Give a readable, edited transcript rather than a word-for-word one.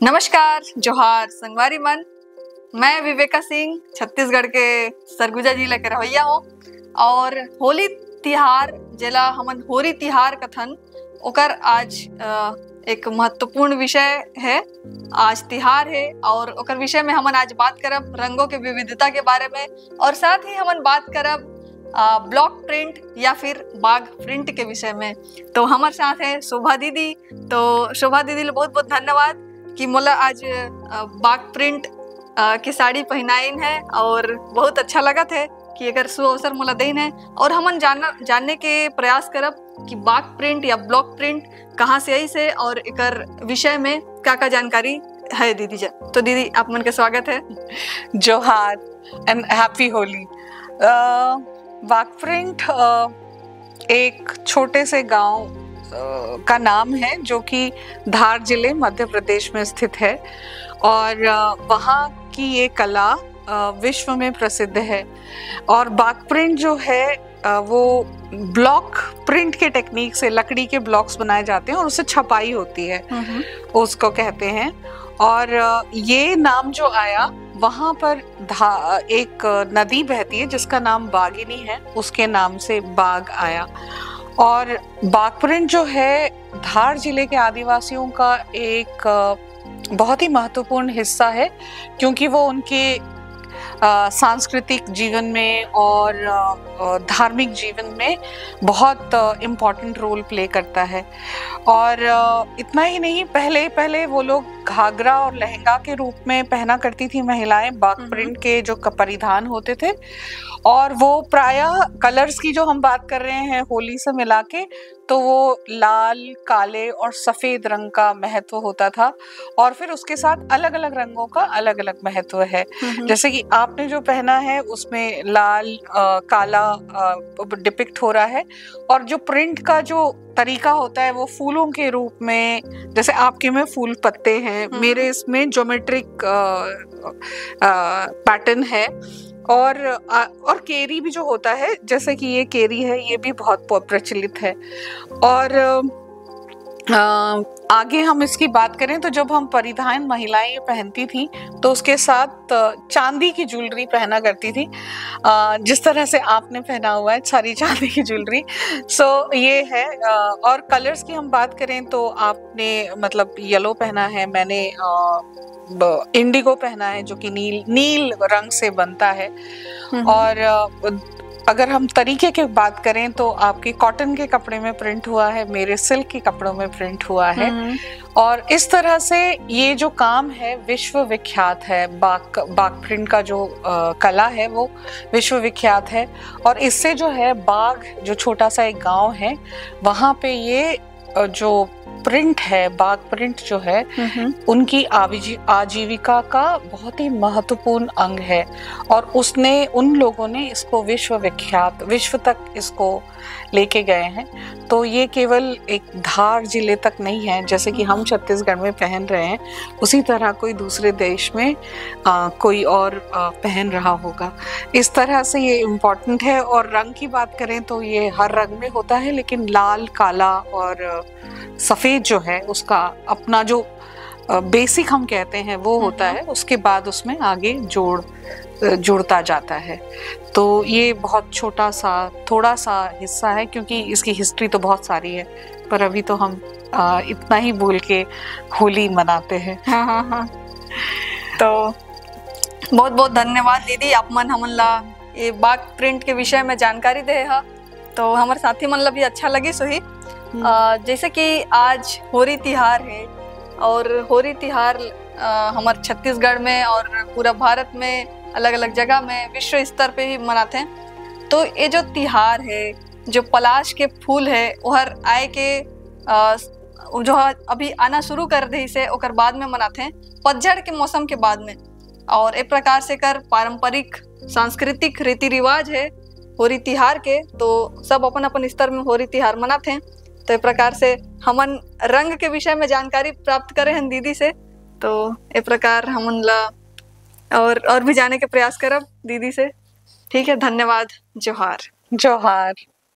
नमस्कार, जोहार, संगवारी मन। मैं विवेका सिंह छत्तीसगढ़ के सरगुजा जिला के रवैया हूँ और होली तिहार जेला हमन होरी तिहार कथन ओकर आज एक महत्वपूर्ण विषय है। आज तिहार है और ओकर विषय में हमन आज बात करब रंगों के विविधता के बारे में और साथ ही हमन बात करब ब्लॉक प्रिंट या फिर बाग प्रिंट के विषय में। तो हमारे साथ है शोभा दीदी। तो शोभा दीदी ले बहुत बहुत धन्यवाद कि मोला आज बाग प्रिंट की साड़ी पहनाइन है और बहुत अच्छा लगा थे कि अगर सु अवसर मोला देन है और हमन जानने के प्रयास करब कि बाग प्रिंट या ब्लॉक प्रिंट कहाँ से आई से और एकर विषय में क्या जानकारी है दीदी जा। तो दीदी आप मन के स्वागत है। जोहार and happy Holi. Bagh print एक छोटे से गांव का नाम है जो कि धार जिले मध्य प्रदेश में स्थित है और वहाँ की ये कला विश्व में प्रसिद्ध है। और बाग प्रिंट जो है वो ब्लॉक प्रिंट के टेक्निक से लकड़ी के ब्लॉक्स बनाए जाते हैं और उससे छपाई होती है, उसको कहते हैं। और ये नाम जो आया वहाँ पर एक नदी बहती है जिसका नाम बागिनी है, उसके नाम से बाग आया। और बाग प्रिंट जो है धार जिले के आदिवासियों का एक बहुत ही महत्वपूर्ण हिस्सा है क्योंकि वो उनके सांस्कृतिक जीवन में और धार्मिक जीवन में बहुत इम्पोर्टेंट रोल प्ले करता है। और इतना ही नहीं, पहले वो लोग घाघरा और लहंगा के रूप में पहना करती थी महिलाएं बाग प्रिंट के जो परिधान होते थे। और वो प्रायः कलर्स की जो हम बात कर रहे हैं होली से मिला के, तो वो लाल, काले और सफेद रंग का महत्व होता था और फिर उसके साथ अलग अलग रंगों का अलग अलग महत्व है। जैसे कि आपने जो पहना है उसमें लाल काला डिपिक्ट हो रहा है और जो प्रिंट का जो तरीका होता है वो फूलों के रूप में, जैसे आपके में फूल पत्ते हैं, मेरे इसमें ज्योमेट्रिक पैटर्न है। और केरी भी जो होता है, जैसे कि ये केरी है, ये भी बहुत प्रचलित है। और आगे हम इसकी बात करें तो जब हम परिधान महिलाएं ये पहनती थी तो उसके साथ चांदी की ज्वेलरी पहना करती थी, जिस तरह से आपने पहना हुआ है सारी चांदी की ज्वेलरी। सो ये है। और कलर्स की हम बात करें तो आपने मतलब येलो पहना है, मैंने इंडिगो पहना है जो कि नील रंग से बनता है। और अगर हम तरीके की बात करें तो आपके कॉटन के कपड़े में प्रिंट हुआ है, मेरे सिल्क के कपड़ों में प्रिंट हुआ है। और इस तरह से ये जो काम है विश्व विख्यात है। बाग प्रिंट का जो कला है वो विश्व विख्यात है। और इससे जो है बाग, जो छोटा सा एक गांव है, वहाँ पे ये जो प्रिंट है, बाग प्रिंट जो है, उनकी आजीविका का बहुत ही महत्वपूर्ण अंग है। और उन लोगों ने इसको विश्व तक इसको लेके गए हैं। तो ये केवल एक धार जिले तक नहीं है, जैसे कि हम छत्तीसगढ़ में पहन रहे हैं, उसी तरह कोई दूसरे देश में कोई और पहन रहा होगा। इस तरह से ये इम्पोर्टेंट है। और रंग की बात करें तो ये हर रंग में होता है, लेकिन लाल, काला और सफ़ेद जो है उसका अपना जो बेसिक हम कहते हैं वो होता है, उसके बाद उसमें आगे जोड़ता जाता है। तो ये बहुत थोड़ा सा हिस्सा है क्योंकि इसकी हिस्ट्री तो बहुत सारी है, पर अभी तो हम इतना ही बोल के होली मनाते हैं। हाँ। तो बहुत बहुत धन्यवाद दीदी, आप मन हमन ला ये बाग प्रिंट के विषय में जानकारी दे है। तो हमारे साथी मन ला भी अच्छा लगी सोही। जैसे कि आज होरी तिहार है और होरी तिहार हमारे छत्तीसगढ़ में और पूरा भारत में अलग अलग जगह में विश्व स्तर पे भी मनाते हैं। तो ये जो तिहार है, जो पलाश के फूल है, वहर आए के जो अभी आना शुरू कर दी से ओकर बाद में मनाते हैं, पतझड़ के मौसम के बाद में। और एक प्रकार से कर पारंपरिक सांस्कृतिक रीति रिवाज है होरी तिहार के, तो सब अपन अपन स्तर में होरी तिहार मनाते हैं। तो इस प्रकार से हमन रंग के विषय में जानकारी प्राप्त करे हैं दीदी से। तो इस प्रकार हमन ला और भी जाने के प्रयास करब दीदी से। ठीक है, धन्यवाद। जोहार। जोहार।